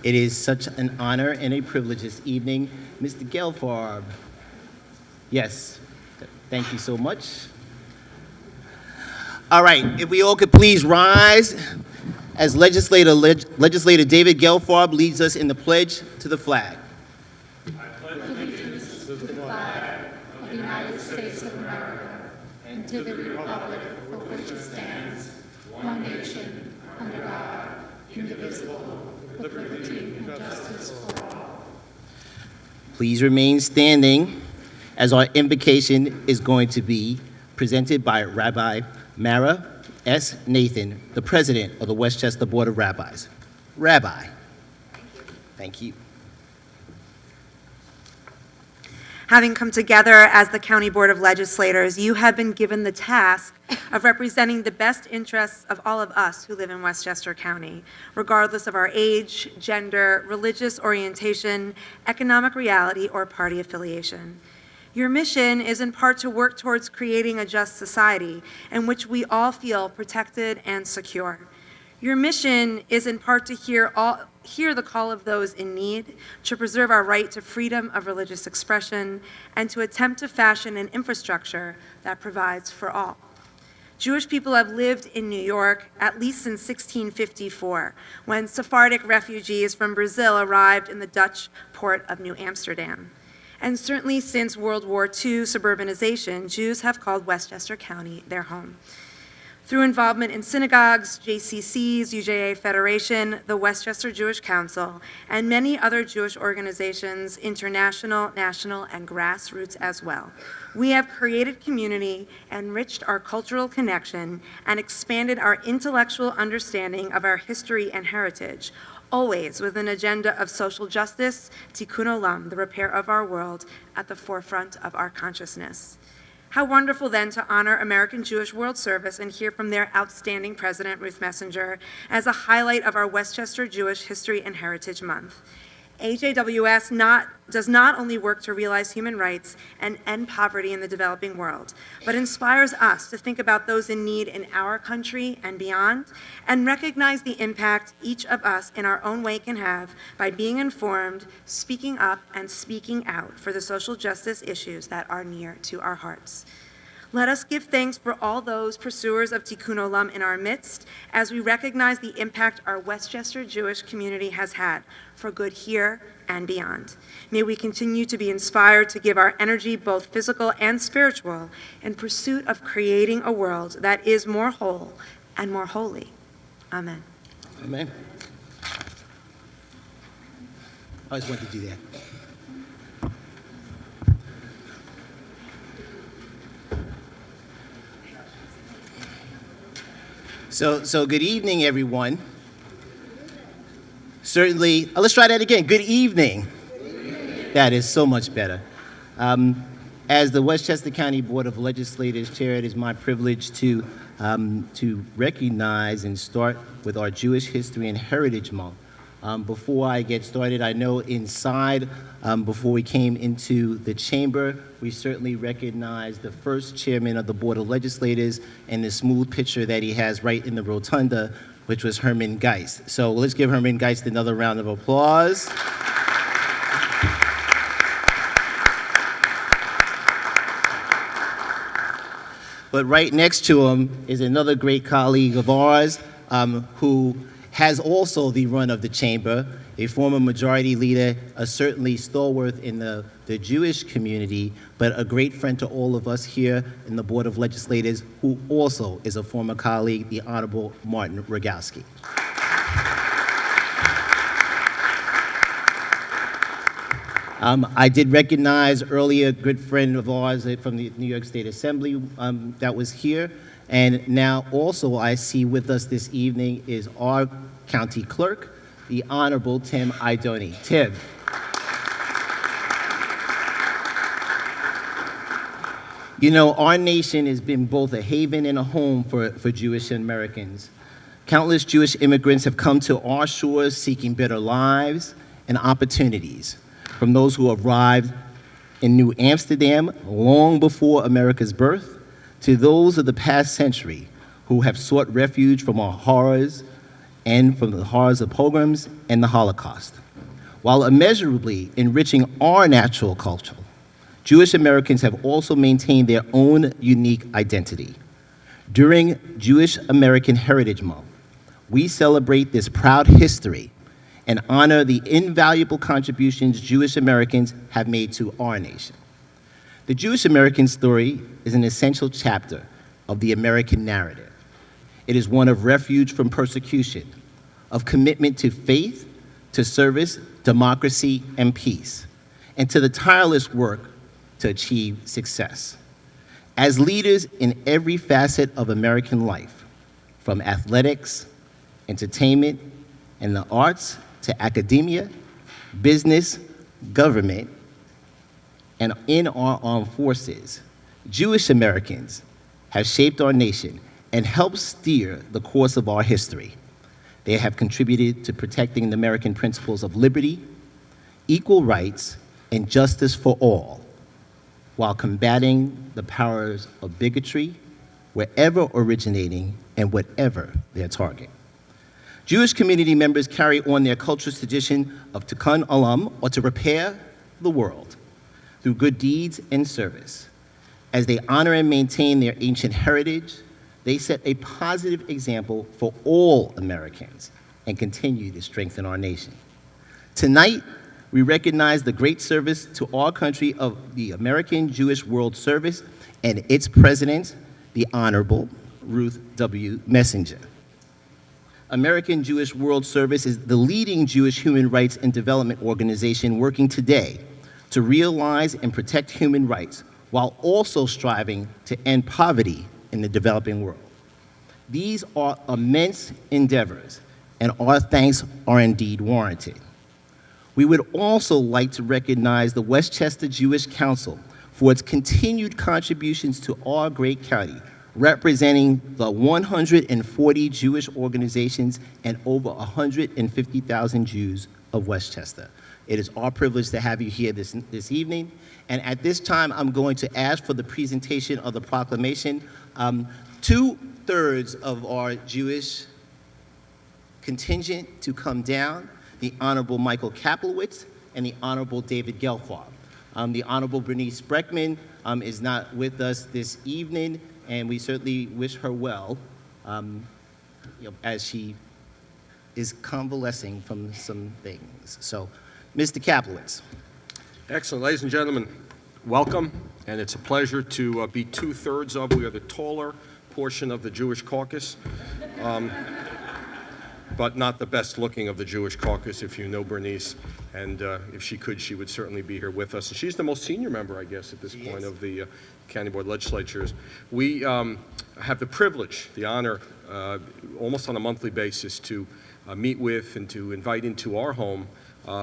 It is such an honor and a privilege this evening. Mr. Gelfarb. Yes, thank you so much. All right, if we all could please rise as Legislator David Gelfarb leads us in the pledge to the flag. I pledge allegiance to the flag of the United States of America and to the republic for which it stands, one nation, under God, indivisible, with liberty and justice for all. Please remain standing as our invocation is going to be presented by Rabbi Mara S. Nathan, the president of the Westchester Board of Rabbis. Rabbi. Thank you. Having come together as the County Board of Legislators, you have been given the task of representing the best interests of all of us who live in Westchester County, regardless of our age, gender, religious orientation, economic reality, or party affiliation. Your mission is in part to work towards creating a just society in which we all feel protected and secure. Your mission is in part to hear the call of those in need, to preserve our right to freedom of religious expression, and to attempt to fashion an infrastructure that provides for all. Jewish people have lived in New York at least since 1654, when Sephardic refugees from Brazil arrived in the Dutch port of New Amsterdam. And certainly since World War II suburbanization, Jews have called Westchester County their home. Through involvement in synagogues, JCCs, UJA Federation, the Westchester Jewish Council, and many other Jewish organizations, international, national, and grassroots as well, we have created community, enriched our cultural connection, and expanded our intellectual understanding of our history and heritage, always with an agenda of social justice, tikkun olam, the repair of our world, at the forefront of our consciousness. How wonderful then to honor American Jewish World Service and hear from their outstanding president, Ruth Messenger, as a highlight of our Westchester Jewish History and Heritage Month. AJWS does not only work to realize human rights and end poverty in the developing world, but inspires us to think about those in need in our country and beyond, and recognize the impact each of us in our own way can have by being informed, speaking up, and speaking out for the social justice issues that are near to our hearts. Let us give thanks for all those pursuers of tikkun olam in our midst as we recognize the impact our Westchester Jewish community has had for good here and beyond. May we continue to be inspired to give our energy, both physical and spiritual, in pursuit of creating a world that is more whole and more holy. Amen. Amen. I always wanted to do that. So good evening, everyone. Certainly, let's try that again. Good evening. That is so much better. As the Westchester County Board of Legislators Chair, it is my privilege to recognize and start with our Jewish History and Heritage Month. Before I get started, I know inside, before we came into the chamber, we certainly recognize the first chairman of the Board of Legislators and the smooth picture that he has right in the rotunda, which was Herman Geist. So let's give Herman Geist another round of applause. But right next to him is another great colleague of ours who has also the run of the chamber, a former majority leader, a certainly stalwart in the Jewish community, but a great friend to all of us here in the Board of Legislators, who also is a former colleague, the Honorable Martin Rogowski. I did recognize earlier a good friend of ours from the New York State Assembly that was here. And now also I see with us this evening is our county clerk, the Honorable Tim Idoni. Tim. You know, our nation has been both a haven and a home for Jewish Americans. Countless Jewish immigrants have come to our shores seeking better lives and opportunities. From those who arrived in New Amsterdam long before America's birth, to those of the past century who have sought refuge from our horrors and from the horrors of pogroms and the Holocaust. While immeasurably enriching our natural culture, Jewish Americans have also maintained their own unique identity. During Jewish American Heritage Month, we celebrate this proud history and honor the invaluable contributions Jewish Americans have made to our nation. The Jewish American story is an essential chapter of the American narrative. It is one of refuge from persecution, of commitment to faith, to service, democracy, and peace, and to the tireless work to achieve success. As leaders in every facet of American life, from athletics, entertainment, and the arts, to academia, business, government, and in our armed forces, Jewish Americans have shaped our nation and helped steer the course of our history. They have contributed to protecting the American principles of liberty, equal rights, and justice for all, while combating the powers of bigotry, wherever originating and whatever their target. Jewish community members carry on their cultural tradition of tikkun olam, or to repair the world, through good deeds and service. As they honor and maintain their ancient heritage, they set a positive example for all Americans and continue to strengthen our nation. Tonight, we recognize the great service to our country of the American Jewish World Service and its president, the Honorable Ruth W. Messenger. American Jewish World Service is the leading Jewish human rights and development organization working today to realize and protect human rights while also striving to end poverty in the developing world. These are immense endeavors, and our thanks are indeed warranted. We would also like to recognize the Westchester Jewish Council for its continued contributions to our great county, representing the 140 Jewish organizations and over 150,000 Jews of Westchester. It is our privilege to have you here this evening. And at this time, I'm going to ask for the presentation of the proclamation. 2/3 of our Jewish contingent to come down, the Honorable Michael Kaplowitz and the Honorable David Gelfarb. The Honorable Bernice Spreckman is not with us this evening, and we certainly wish her well as she is convalescing from some things. So, Mr. Kaplowitz. Excellent. Ladies and gentlemen, welcome, and it's a pleasure to be 2/3 of, we are the taller portion of the Jewish caucus, but not the best looking of the Jewish caucus, if you know Bernice, and if she could, she would certainly be here with us. And she's the most senior member, I guess, at this point of the County Board of Legislators. We have the privilege, the honor, almost on a monthly basis to meet with and to invite into our home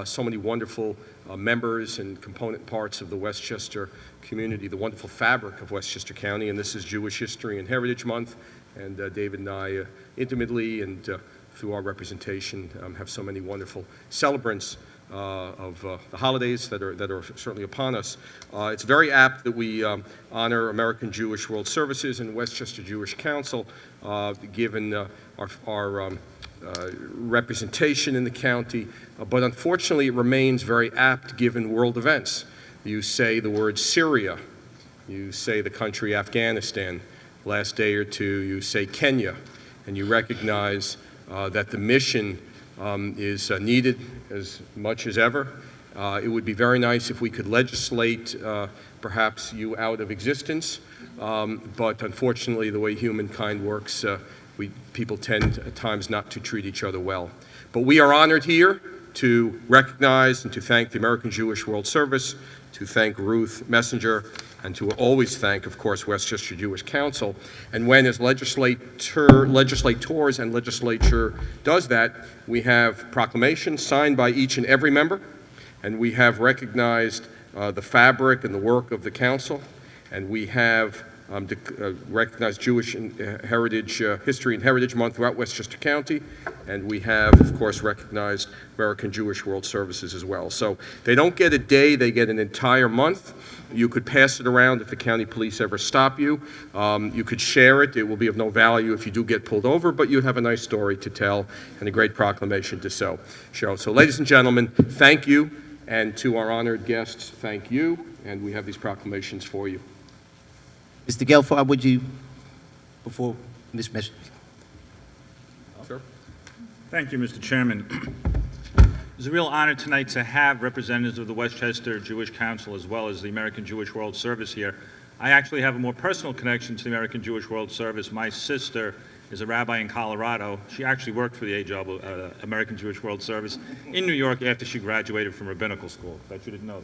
so many wonderful members and component parts of the Westchester community, the wonderful fabric of Westchester County, and this is Jewish History and Heritage Month, and David and I intimately and through our representation have so many wonderful celebrants of the holidays that are certainly upon us. It's very apt that we honor American Jewish World Services and Westchester Jewish Council, given our representation in the county, but unfortunately it remains very apt given world events. You say the word Syria, you say the country Afghanistan, last day or two you say Kenya, and you recognize that the mission is needed as much as ever. It would be very nice if we could legislate perhaps you out of existence, but unfortunately the way humankind works, people tend at times not to treat each other well. But we are honored here to recognize and to thank the American Jewish World Service, to thank Ruth Messenger, and to always thank, of course, Westchester Jewish Council. And when, as legislators and legislature does that, we have proclamations signed by each and every member, and we have recognized the fabric and the work of the council, and we have recognize Jewish heritage, History and Heritage Month throughout Westchester County, and we have, of course, recognized American Jewish World Services as well. So they don't get a day, they get an entire month. You could pass it around if the county police ever stop you. You could share it. It will be of no value if you do get pulled over, but you have a nice story to tell and a great proclamation to show. So, ladies and gentlemen, thank you, and to our honored guests, thank you, and we have these proclamations for you. Mr. Gelfard, would you, before Ms. Mesh? Sir? Thank you, Mr. Chairman. It's a real honor tonight to have representatives of the Westchester Jewish Council as well as the American Jewish World Service here. I actually have a more personal connection to the American Jewish World Service. My sister is a rabbi in Colorado. She actually worked for the American Jewish World Service in New York after she graduated from rabbinical school. Bet you didn't know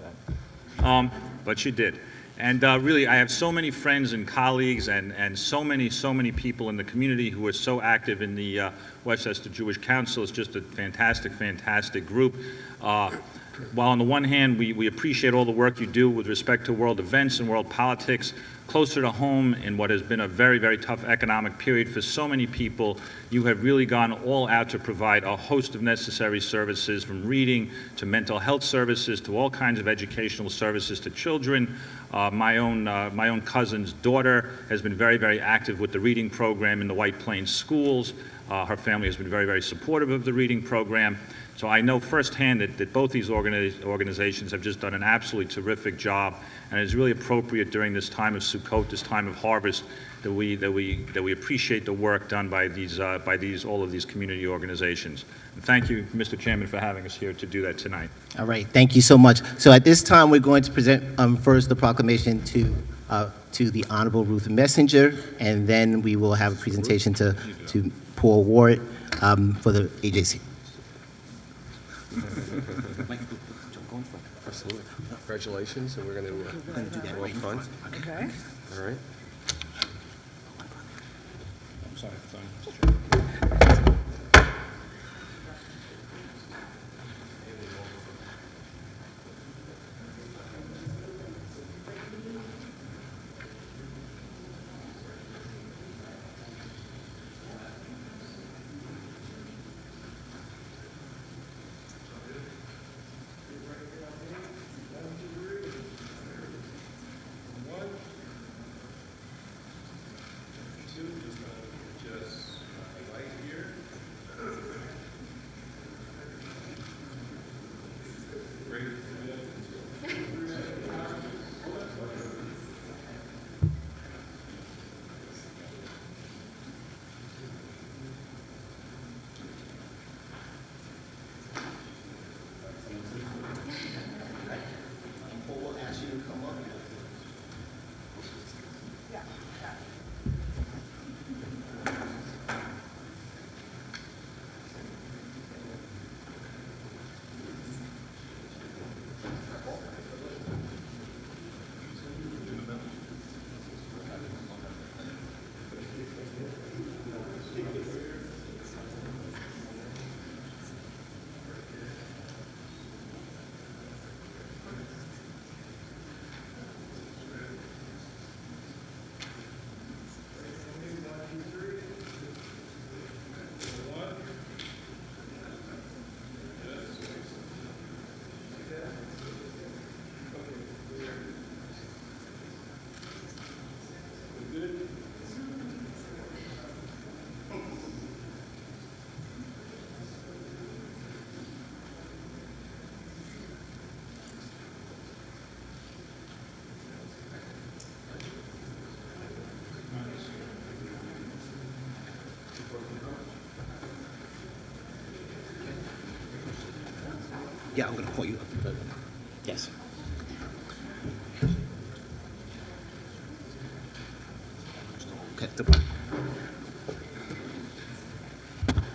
that. But she did. And really, I have so many friends and colleagues and so many people in the community who are so active in the Westchester Jewish Council. It's just a fantastic group. While on the one hand, we appreciate all the work you do with respect to world events and world politics, closer to home in what has been a very tough economic period for so many people, you have really gone all out to provide a host of necessary services, from reading to mental health services to all kinds of educational services to children. My own cousin's daughter has been very active with the reading program in the White Plains schools. Her family has been very supportive of the reading program. So I know firsthand that both these organizations have just done an absolutely terrific job, and it's really appropriate during this time of Sukkot, this time of harvest, that we appreciate the work done by all of these community organizations. And thank you, Mr. Chairman, for having us here to do that tonight. All right, thank you so much. So at this time, we're going to present first the proclamation to the Honorable Ruth Messenger, and then we will have a presentation to Paul Ward for the AJC. Absolutely. Congratulations, and we're going to do that go up right in front. Okay. All right. I'm sorry. Yeah, I'm going to call you up. Yes. Okay,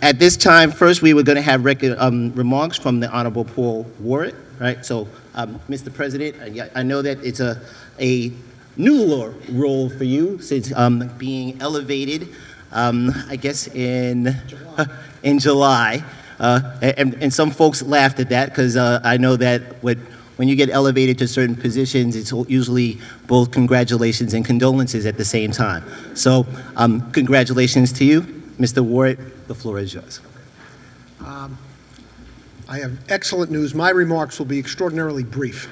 at this time, first we were going to have remarks from the Honorable Paul Ward, right? So, Mr. President, I know that it's a new role for you since being elevated, I guess, in July. And some folks laughed at that because I know that with when you get elevated to certain positions, it's usually both congratulations and condolences at the same time. So congratulations to you. Mr. Ward, the floor is yours. I have excellent news. My remarks will be extraordinarily brief.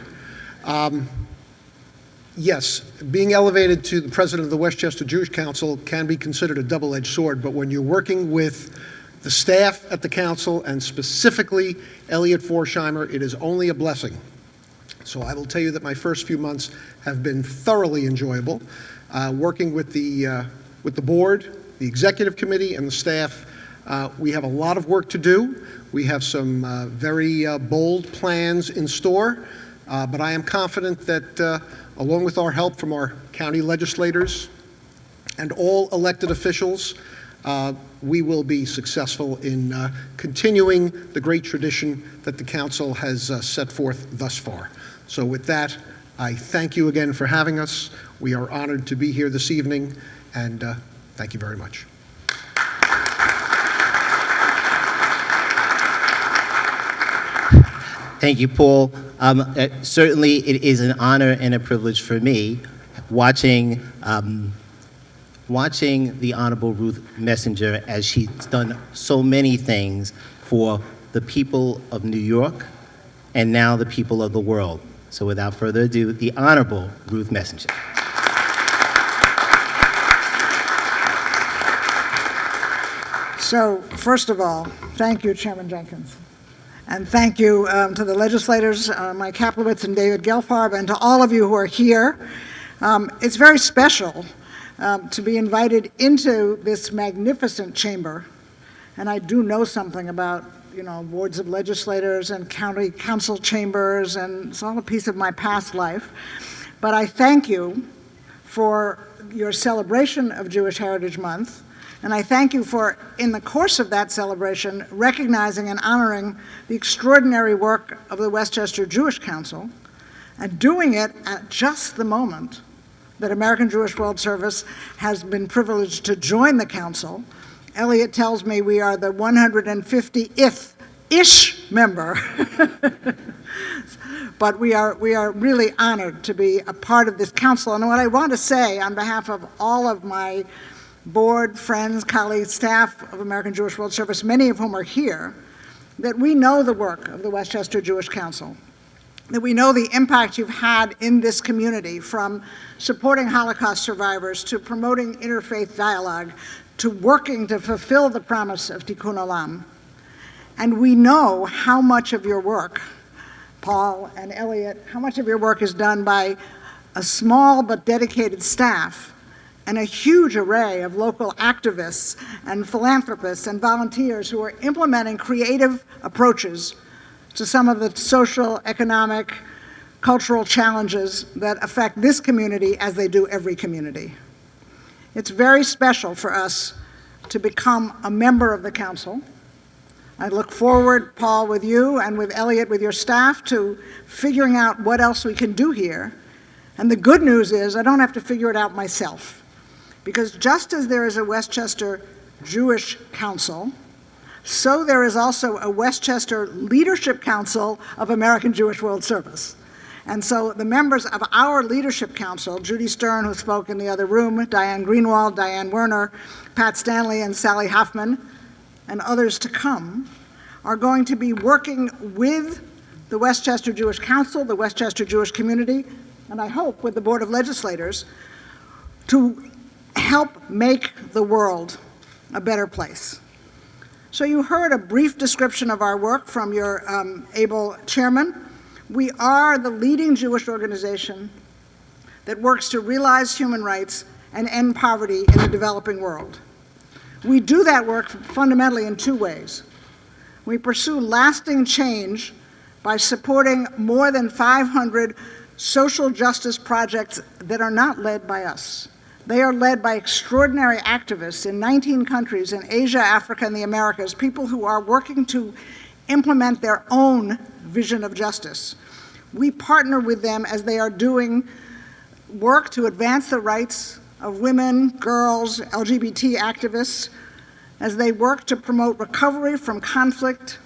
Yes, being elevated to the president of the Westchester Jewish Council can be considered a double-edged sword, but when you're working with the staff at the council, and specifically Elliot Forsheimer, it is only a blessing. So I will tell you that my first few months have been thoroughly enjoyable. Working with the board, the executive committee, and the staff, we have a lot of work to do. We have some very bold plans in store, but I am confident that along with our help from our county legislators and all elected officials, we will be successful in continuing the great tradition that the council has set forth thus far. So with that, I thank you again for having us. We are honored to be here this evening, and thank you very much. Thank you, Paul. Certainly, it is an honor and a privilege for me watching the Honorable Ruth Messenger as she's done so many things for the people of New York and now the people of the world. So without further ado, the Honorable Ruth Messenger. So, first of all, thank you, Chairman Jenkins. And thank you to the legislators, Mike Kaplowitz and David Gelfarb, and to all of you who are here. It's very special to be invited into this magnificent chamber. And I do know something about, boards of legislators and county council chambers, and it's all a piece of my past life. But I thank you for your celebration of Jewish Heritage Month. And I thank you for, in the course of that celebration, recognizing and honoring the extraordinary work of the Westchester Jewish Council, and doing it at just the moment that American Jewish World Service has been privileged to join the council. Elliot tells me we are the 150th-ish member. But we are really honored to be a part of this council. And what I want to say on behalf of all of my board, friends, colleagues, staff of American Jewish World Service, many of whom are here, that we know the work of the Westchester Jewish Council, that we know the impact you've had in this community, from supporting Holocaust survivors to promoting interfaith dialogue to working to fulfill the promise of Tikkun Olam. And we know how much of your work, Paul and Elliot, how much of your work is done by a small but dedicated staff and a huge array of local activists and philanthropists and volunteers who are implementing creative approaches to some of the social, economic, cultural challenges that affect this community as they do every community. It's very special for us to become a member of the council. I look forward, Paul, with you and with Elliot, with your staff, to figuring out what else we can do here. And the good news is I don't have to figure it out myself. Because just as there is a Westchester Jewish Council, so there is also a Westchester Leadership Council of American Jewish World Service. And so the members of our Leadership Council, Judy Stern, who spoke in the other room, Diane Greenwald, Diane Werner, Pat Stanley, and Sally Hoffman, and others to come, are going to be working with the Westchester Jewish Council, the Westchester Jewish community, and I hope with the Board of Legislators, to help make the world a better place. So you heard a brief description of our work from your able chairman. We are the leading Jewish organization that works to realize human rights and end poverty in the developing world. We do that work fundamentally in two ways. We pursue lasting change by supporting more than 500 social justice projects that are not led by us. They are led by extraordinary activists in 19 countries in Asia, Africa, and the Americas, people who are working to implement their own vision of justice. We partner with them as they are doing work to advance the rights of women, girls, LGBT activists, as they work to promote recovery from conflict,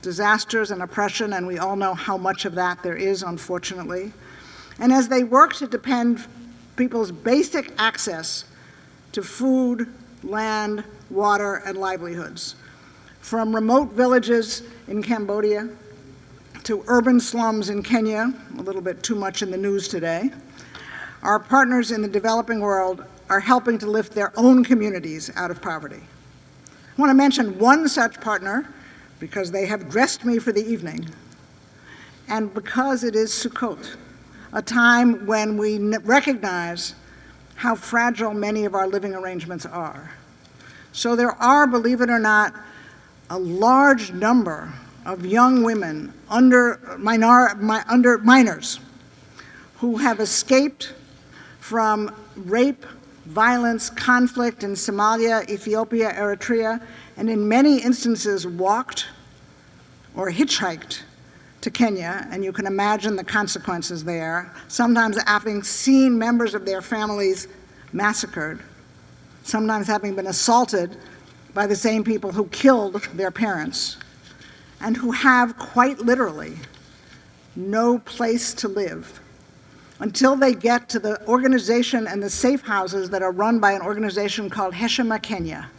disasters and oppression, and we all know how much of that there is, unfortunately. And as they work to defend people's basic access to food, land, water, and livelihoods, from remote villages in Cambodia to urban slums in Kenya, a little bit too much in the news today, our partners in the developing world are helping to lift their own communities out of poverty. I want to mention one such partner because they have dressed me for the evening, and because it is Sukkot, a time when we recognize how fragile many of our living arrangements are. So there are, believe it or not, a large number of young women minors who have escaped from rape, violence, conflict in Somalia, Ethiopia, Eritrea, and in many instances walked or hitchhiked to Kenya, and you can imagine the consequences there, sometimes having seen members of their families massacred, sometimes having been assaulted by the same people who killed their parents, and who have quite literally no place to live until they get to the organization and the safe houses that are run by an organization called Heshima Kenya.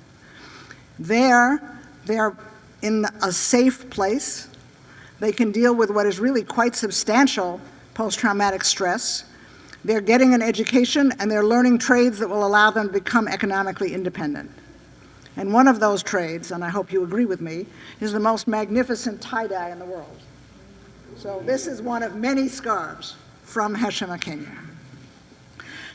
There, they're in a safe place. They can deal with what is really quite substantial post-traumatic stress. They're getting an education, and they're learning trades that will allow them to become economically independent. And one of those trades, and I hope you agree with me, is the most magnificent tie-dye in the world. So this is one of many scarves from Heshima, Kenya.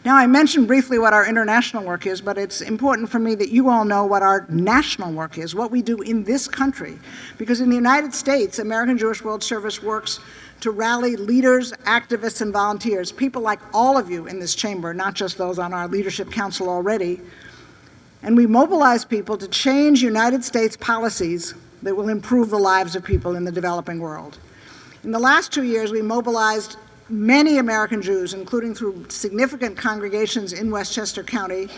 Now, I mentioned briefly what our international work is, but it's important for me that you all know what our national work is, what we do in this country. Because in the United States, American Jewish World Service works to rally leaders, activists, and volunteers, people like all of you in this chamber, not just those on our leadership council already. And we mobilize people to change United States policies that will improve the lives of people in the developing world. In the last 2 years, we mobilized many American Jews, including through significant congregations in Westchester County,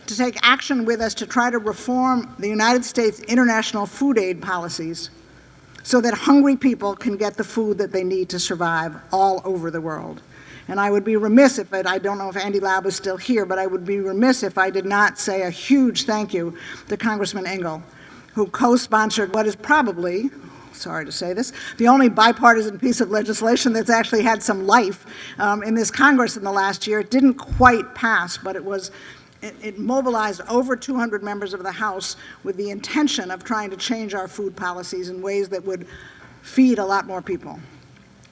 to take action with us to try to reform the United States international food aid policies so that hungry people can get the food that they need to survive all over the world. And I would be remiss if I don't know if Andy Laub is still here, but I would be remiss if I did not say a huge thank you to Congressman Engel, who co-sponsored what is probably, sorry to say this, the only bipartisan piece of legislation that's actually had some life in this Congress in the last year. It didn't quite pass, but it mobilized over 200 members of the House with the intention of trying to change our food policies in ways that would feed a lot more people.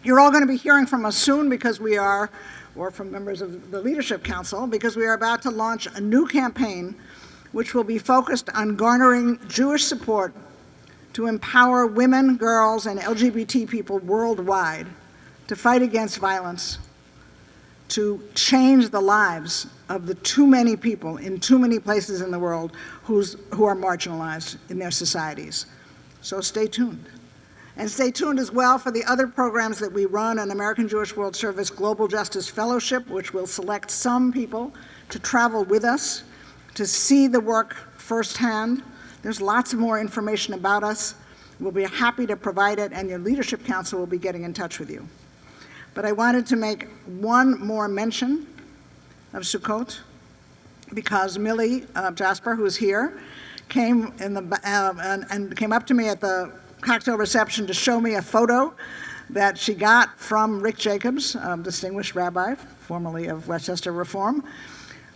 You're all going to be hearing from us soon because we are, or from members of the Leadership Council, because we are about to launch a new campaign which will be focused on garnering Jewish support to empower women, girls, and LGBT people worldwide to fight against violence, to change the lives of the too many people in too many places in the world who are marginalized in their societies. So stay tuned. And stay tuned as well for the other programs that we run, an American Jewish World Service Global Justice Fellowship, which will select some people to travel with us to see the work firsthand. There's lots of more information about us. We'll be happy to provide it, and your Leadership Council will be getting in touch with you. But I wanted to make one more mention of Sukkot, because Millie Jasper, who's here, came and came up to me at the cocktail reception to show me a photo that she got from Rick Jacobs, distinguished rabbi, formerly of Westchester Reform,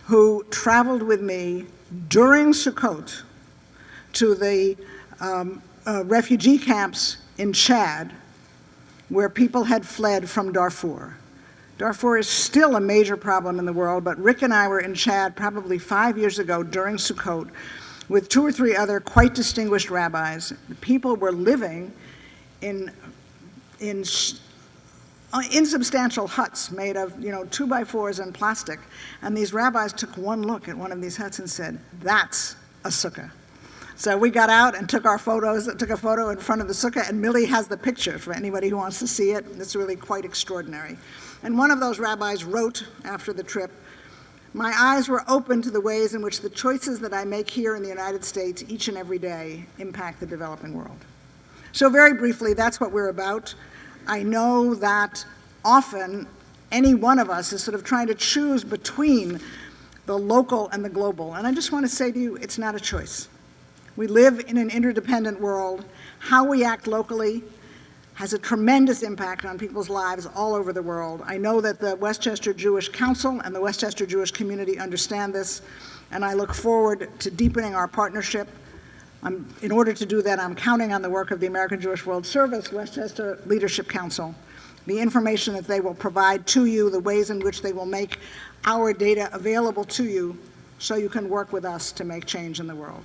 who traveled with me during Sukkot to the refugee camps in Chad, where people had fled from Darfur. Darfur is still a major problem in the world, but Rick and I were in Chad probably 5 years ago during Sukkot with 2 or 3 other quite distinguished rabbis. The people were living in insubstantial huts made of 2x4s and plastic. And these rabbis took one look at one of these huts and said, "That's a sukkah." So we got out and took a photo in front of the sukkah, and Millie has the picture for anybody who wants to see it. It's really quite extraordinary. And one of those rabbis wrote after the trip, "My eyes were open to the ways in which the choices that I make here in the United States each and every day impact the developing world." So very briefly, that's what we're about. I know that often any one of us is sort of trying to choose between the local and the global. And I just want to say to you, it's not a choice. We live in an interdependent world. How we act locally has a tremendous impact on people's lives all over the world. I know that the Westchester Jewish Council and the Westchester Jewish community understand this, and I look forward to deepening our partnership. In order to do that, I'm counting on the work of the American Jewish World Service Westchester Leadership Council, the information that they will provide to you, the ways in which they will make our data available to you so you can work with us to make change in the world.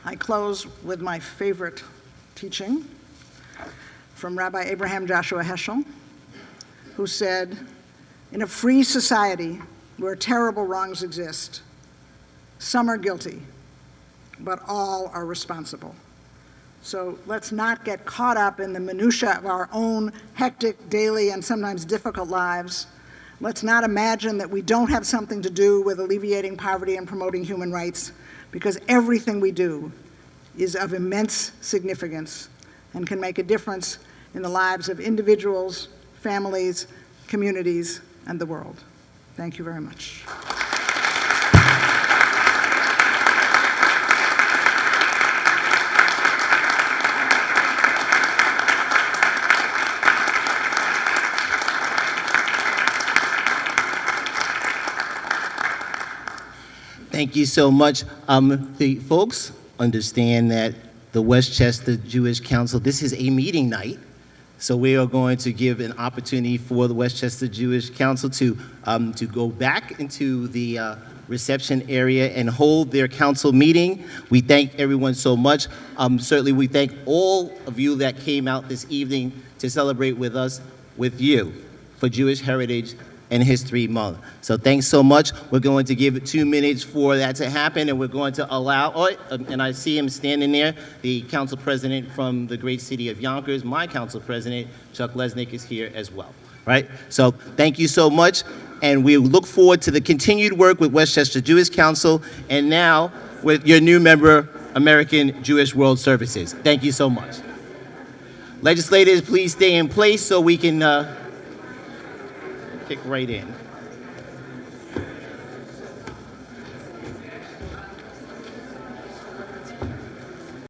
I close with my favorite teaching from Rabbi Abraham Joshua Heschel, who said, "In a free society where terrible wrongs exist, some are guilty, but all are responsible." So let's not get caught up in the minutia of our own hectic, daily, and sometimes difficult lives. Let's not imagine that we don't have something to do with alleviating poverty and promoting human rights, because everything we do is of immense significance and can make a difference in the lives of individuals, families, communities, and the world. Thank you very much. Thank you so much. The folks understand that the Westchester Jewish Council, this is a meeting night, so we are going to give an opportunity for the Westchester Jewish Council to go back into the reception area and hold their council meeting. We thank everyone so much. Certainly we thank all of you that came out this evening to celebrate with us, with you, for Jewish Heritage and History Month. So thanks so much. We're going to give it 2 minutes for that to happen, and we're going to allow, and I see him standing there, the council president from the great city of Yonkers, my council president, Chuck Lesnick, is here as well, right? So thank you so much, and we look forward to the continued work with Westchester Jewish Council, and now with your new member, American Jewish World Services. Thank you so much. Legislators, please stay in place so we can kick right in.